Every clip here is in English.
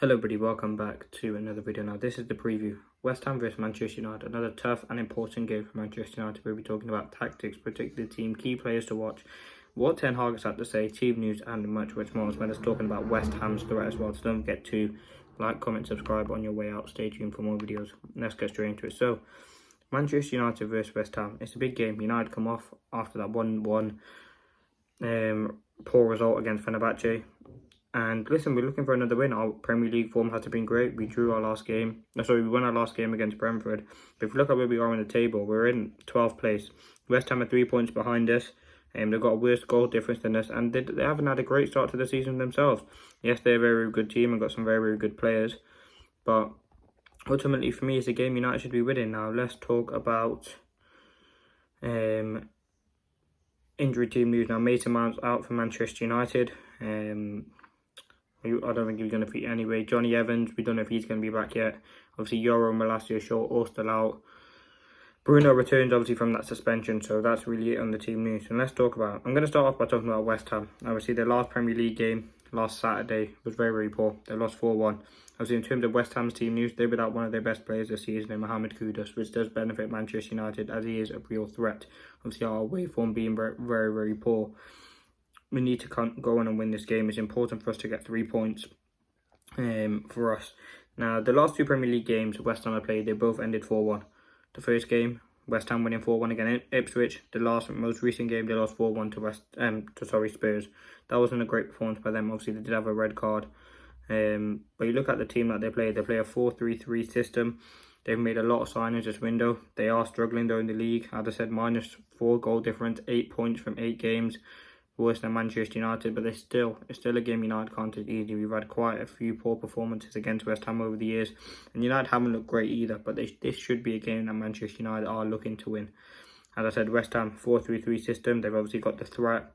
Hello everybody, welcome back to another video. Now this is the preview. West Ham versus Manchester United, another tough and important game for Manchester United. We'll be talking about tactics, particular team, key players to watch, what Ten Hag has had to say, team news and much more, as well as talking about West Ham's threat as well. So don't forget to like, comment, subscribe on your way out. Stay tuned for more videos. Let's get straight into it. So Manchester United versus West Ham. It's a big game. United come off after that 1-1 poor result against Fenerbahce. And listen, we're looking for another win. Our Premier League form hasn't been great. We drew our last game. We won our last game against Brentford. But if you look at where we are on the table, we're in 12th place. West Ham are 3 points behind us. They've got a worse goal difference than us. And they haven't had a great start to the season themselves. Yes, they're a very good team and got some very good players. But ultimately, for me, it's a game United should be winning. Now, let's talk about injury team news. Now, Mason Mount's out for Manchester United. I don't think he's going to fit anyway. Johnny Evans, we don't know if he's going to be back yet. Obviously, Yoro and Malacia Shaw all still out. Bruno returns obviously from that suspension, so that's really it on the team news. And let's talk about, I'm going to start off by talking about West Ham. Obviously, their last Premier League game last Saturday was very poor. They lost 4-1. Obviously, in terms of West Ham's team news, they're without one of their best players this season, in Mohamed Kudus, which does benefit Manchester United as he is a real threat. Obviously, our away form being very poor. We need to go on and win this game. It's important for us to get 3 points for us. Now, the last two Premier League games West Ham have played, they both ended 4-1. The first game, West Ham winning 4-1 against Ipswich. The most recent game, they lost 4-1 to Spurs. That wasn't a great performance by them. Obviously, they did have a red card. But you look at the team that they play a 4-3-3 system. They've made a lot of signings this window. They are struggling though in the league. As I said, -4 goal difference, 8 points from 8 games. Worse than Manchester United, but it's still a game United can't take easy. We've had quite a few poor performances against West Ham over the years, and United haven't looked great either, but this should be a game that Manchester United are looking to win. As I said, West Ham 4-3-3 system. They've obviously got the threat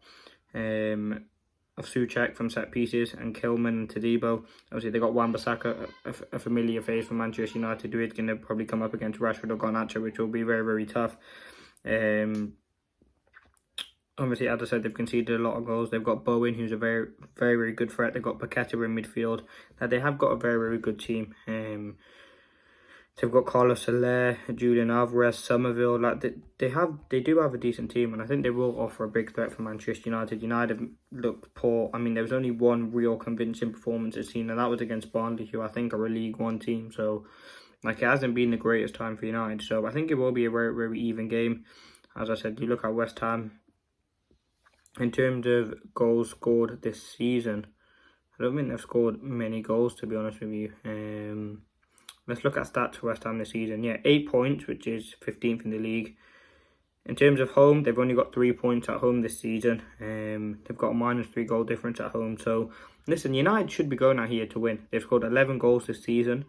of Souček from set pieces and Kilman and Todibo. Obviously, they got Wan-Bissaka, a familiar face for Manchester United, who is going to probably come up against Rashford or Garnacho, which will be very tough. Obviously, as I said, they've conceded a lot of goals. They've got Bowen, who's a very good threat. They've got Paqueta in midfield. Now, they have got a very good team. They've got Carlos Soler, Julian Alvarez, Somerville. They do have a decent team, and I think they will offer a big threat for Manchester United. United looked poor. I mean, there was only one real convincing performance this season, and that was against Burnley, who I think are a League One team. So, it hasn't been the greatest time for United. So, I think it will be a very even game. As I said, you look at West Ham. In terms of goals scored this season, I don't think they've scored many goals, to be honest with you. Let's look at stats for West Ham this season. Yeah, 8 points, which is 15th in the league. In terms of home, they've only got 3 points at home this season. They've got a -3 goal difference at home. So, listen, United should be going out here to win. They've scored 11 goals this season,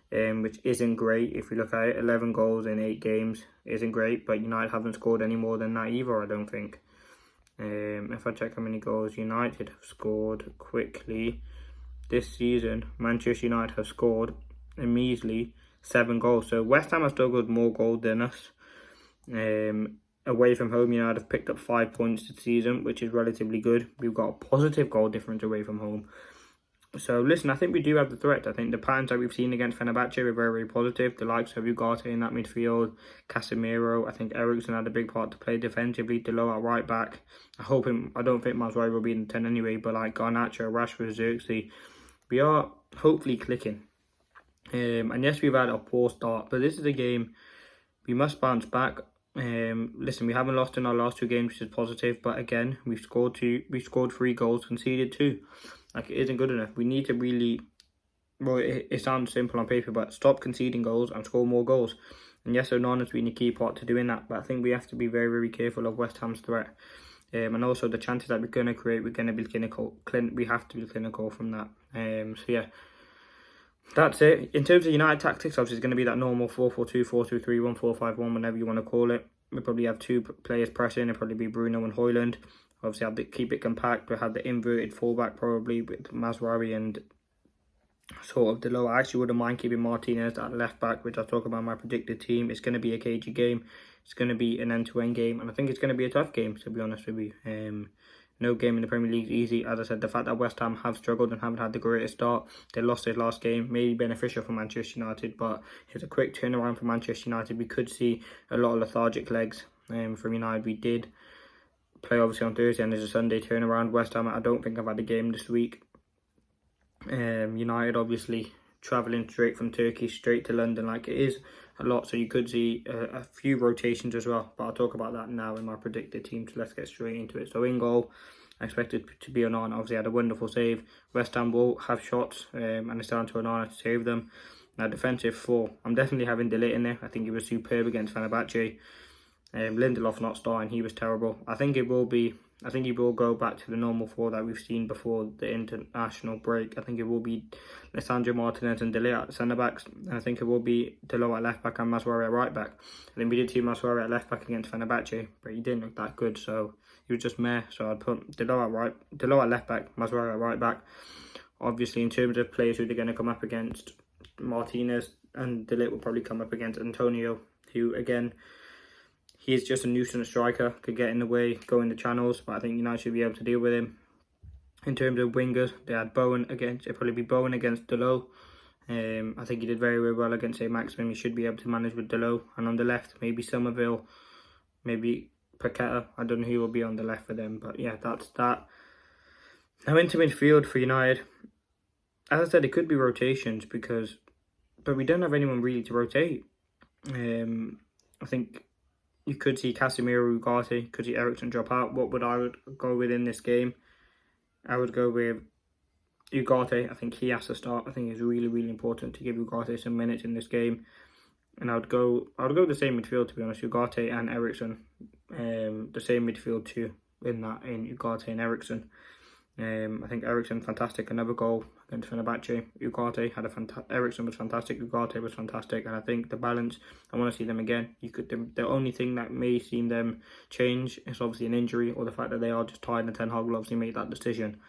which isn't great. If you look at it, 11 goals in 8 games isn't great. But United haven't scored any more than that either, I don't think. If I check how many goals United have scored quickly this season, Manchester United have scored a measly 7 goals. So West Ham have still got more goals than us. Away from home, United have picked up 5 points this season, which is relatively good. We've got a positive goal difference away from home. So listen, I think we do have the threat. I think the patterns that we've seen against Fenerbahce were very positive. The likes of Ugarte in that midfield, Casemiro. I think Eriksen had a big part to play defensively. Delo at right back. I don't think Mazraoui will be in the 10 anyway, but like Garnacho, Rashford, Xerxes, we are hopefully clicking. And yes, we've had a poor start, but this is a game we must bounce back. Listen, we haven't lost in our last 2 games, which is positive, but again, we've scored 3 goals, conceded 2. It isn't good enough. We need to really, well, it sounds simple on paper, but stop conceding goals and score more goals. And yes, Onana's been a key part to doing that, but I think we have to be very careful of West Ham's threat. And also the chances that we're going to create, we're going to be clinical. We have to be clinical from that. So yeah, that's it. In terms of United tactics, obviously it's going to be that normal 4-4-2, 4-2-3-1, 4-5-1, whenever you want to call it. We'll probably have 2 players pressing. It'll probably be Bruno and Højlund. Obviously, have to keep it compact. We'll have the inverted fullback probably with Mazraoui and sort of Delo. I actually wouldn't mind keeping Martinez at left back, which I'll talk about my predicted team. It's going to be a cagey game. It's going to be an end-to-end game, and I think it's going to be a tough game, to be honest with you. No game in the Premier League is easy. As I said, the fact that West Ham have struggled and haven't had the greatest start, they lost their last game, may be beneficial for Manchester United, but it's a quick turnaround for Manchester United. We could see a lot of lethargic legs from United. We did play obviously on Thursday and there's a Sunday turnaround. West Ham, I don't think I've had a game this week. United obviously travelling straight from Turkey straight to London, like it is a lot, so you could see a few rotations as well, but I'll talk about that now in my predicted team, so let's get straight into it. So in goal, I expected to be Onana. Obviously had a wonderful save. West Ham will have shots and it's down to Onana to save them. Now defensive 4, I'm definitely having De Ligt in there. I think he was superb against Fenerbahce. Lindelof not starting, he was terrible. I think he will go back to the normal 4 that we've seen before the international break. I think it will be Lisandro Martinez and De Ligt at centre backs, and I think it will be Delort at left back and Maswari at right back. I think we did see Maswari at left back against Fenerbahce, but he didn't look that good, so he was just meh. So I'd put Delort at left back, Maswari at right back. Obviously, in terms of players who they're going to come up against, Martinez and De Ligt will probably come up against Antonio, who again, he is just a nuisance striker, could get in the way, go in the channels, but I think United should be able to deal with him. In terms of wingers, they had Bowen against, it'll probably be Bowen against Delot. I think he did very, very well against Maximum. He should be able to manage with Delot. And on the left, maybe Somerville, maybe Paqueta. I don't know who will be on the left for them, but yeah, that's that. Now into midfield for United. As I said, it could be rotations but we don't have anyone really to rotate. I think you could see Casemiro, Ugarte, could see Eriksen drop out. What would I go with in this game? I would go with Ugarte. I think he has to start. I think it's really, really important to give Ugarte some minutes in this game. And I would go the same midfield, to be honest, Ugarte and Eriksen. The same midfield too in Ugarte and Eriksen. I think Eriksen fantastic, another goal against Fenerbahce. Ugarte had Eriksen was fantastic, Ugarte was fantastic, and I think the balance, I want to see them again. The only thing that may seem them change is obviously an injury or the fact that they are just tired, and Ten Hag will obviously make that decision.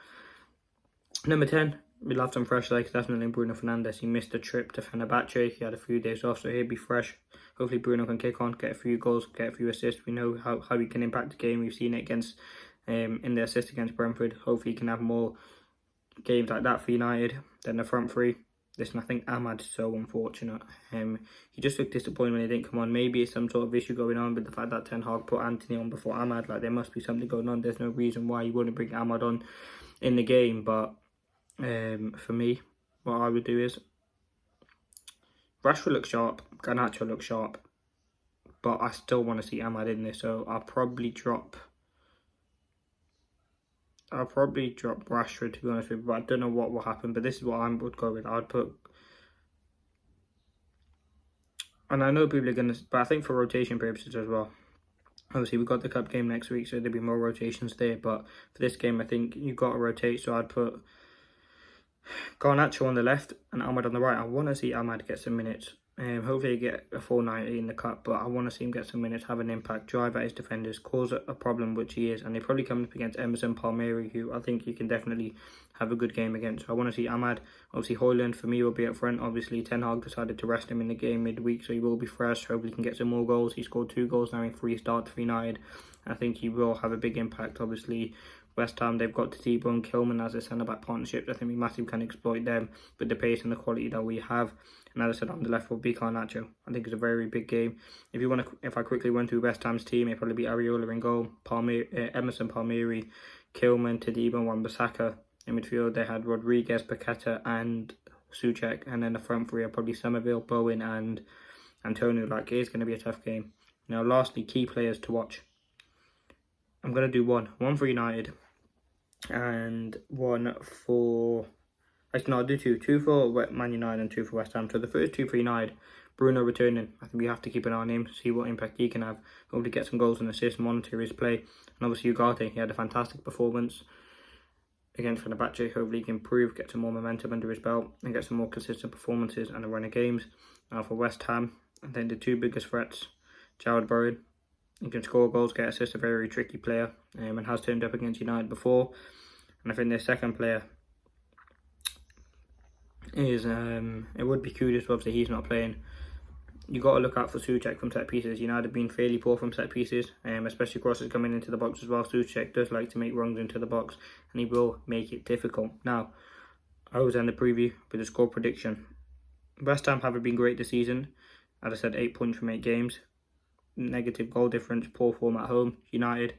Number 10, we'll have some fresh legs, definitely Bruno Fernandes. He missed a trip to Fenerbahce, he had a few days off, so he'll be fresh. Hopefully Bruno can kick on, get a few goals, get a few assists. We know how he can impact the game. We've seen it against in the assist against Brentford. Hopefully he can have more games like that for United than the front 3. Listen, I think Ahmad's so unfortunate. He just looked disappointed when he didn't come on. Maybe it's some sort of issue going on with the fact that Ten Hag put Anthony on before Ahmad. Like, there must be something going on. There's no reason why you wouldn't bring Ahmad on in the game. But for me, what I would do is Rashford looks sharp, Garnacho looks sharp, but I still want to see Ahmad in there. So I'll probably drop Rashford, to be honest with you, but I don't know what will happen. But this is what I would go with. I'd put, and I know people are going to, but I think for rotation purposes as well. Obviously, we've got the cup game next week, so there'll be more rotations there. But for this game, I think you've got to rotate. So I'd put Garnacho on the left and Ahmad on the right. I want to see Ahmad get some minutes. Hopefully he get a 490 in the cup, but I want to see him get some minutes, have an impact, drive at his defenders, cause a problem, which he is. And they're probably coming up against Emerson Palmieri, who I think he can definitely have a good game against. So I want to see Ahmad. Obviously Højlund for me will be up front. Obviously Ten Hag decided to rest him in the game midweek, so he will be fresh. Hopefully he can get some more goals. He scored 2 goals now in 3 starts for United. I think he will have a big impact. Obviously West Ham, they've got Tadibo and Kilman as a centre-back partnership. I think we massively can exploit them with the pace and the quality that we have. And as I said, on the left will be Garnacho. I think it's a very big game. If I quickly run through West Ham's team, it'll probably be Areola in goal, Emerson Palmieri, Kilman, Tadibo, and Wan-Bissaka. In midfield, they had Rodriguez, Paqueta, and Souček. And then the front 3 are probably Somerville, Bowen, and Antonio. Like, it is going to be a tough game. Now, lastly, key players to watch. I'm going to do one for United and one for, actually no, I'll do two for Man United and 2 for West Ham. So the first 2 for United, Bruno returning. I think we have to keep an eye on him, see what impact he can have. Hopefully get some goals and assists, monitor his play. And obviously Ugarte, he had a fantastic performance against Fenerbahce. Hopefully he can improve, get some more momentum under his belt and get some more consistent performances and a run of games. Now for West Ham, I think the 2 biggest threats, Jarrod Bowen. He can score goals, get assists, a very tricky player, and has turned up against United before. And I think their second player is, it would be Kudus, obviously he's not playing. you got to look out for Souček from set pieces. United have been fairly poor from set pieces, especially crosses coming into the box as well. Souček does like to make runs into the box, and he will make it difficult. Now, I always end the preview with a score prediction. West Ham haven't been great this season. As I said, 8 points from 8 games. Negative goal difference, poor form at home. United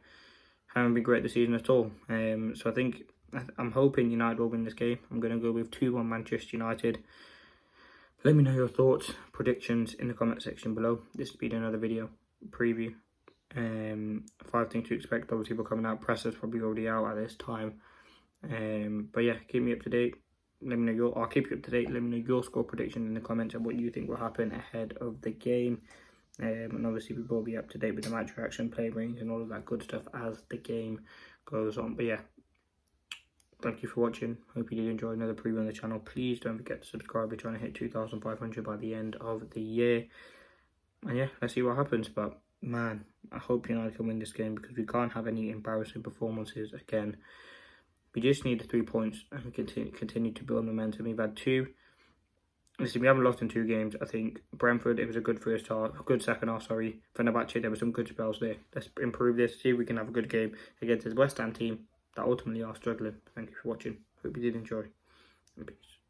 haven't been great this season at all. So I'm hoping United will win this game. I'm going to go with 2-1 Manchester United. Let me know your thoughts, predictions in the comment section below. This has been another video preview. 5 things to expect. Obviously, we're coming out. Presser's probably already out at this time. But yeah, keep me up to date. Let me know I'll keep you up to date. Let me know your score prediction in the comments and what you think will happen ahead of the game. And obviously, we will be up to date with the match reaction, play ratings, and all of that good stuff as the game goes on. But yeah, thank you for watching. Hope you did enjoy another preview on the channel. Please don't forget to subscribe. We're trying to hit 2,500 by the end of the year. And yeah, let's see what happens. But man, I hope United can win this game because we can't have any embarrassing performances again. We just need the 3 points and we continue to build momentum. We've had listen, we haven't lost in 2 games. I think Brentford, it was a good first half, good second half, sorry. Fenerbahce, there were some good spells there. Let's improve this, see if we can have a good game against this West Ham team that ultimately are struggling. Thank you for watching. Hope you did enjoy. Peace.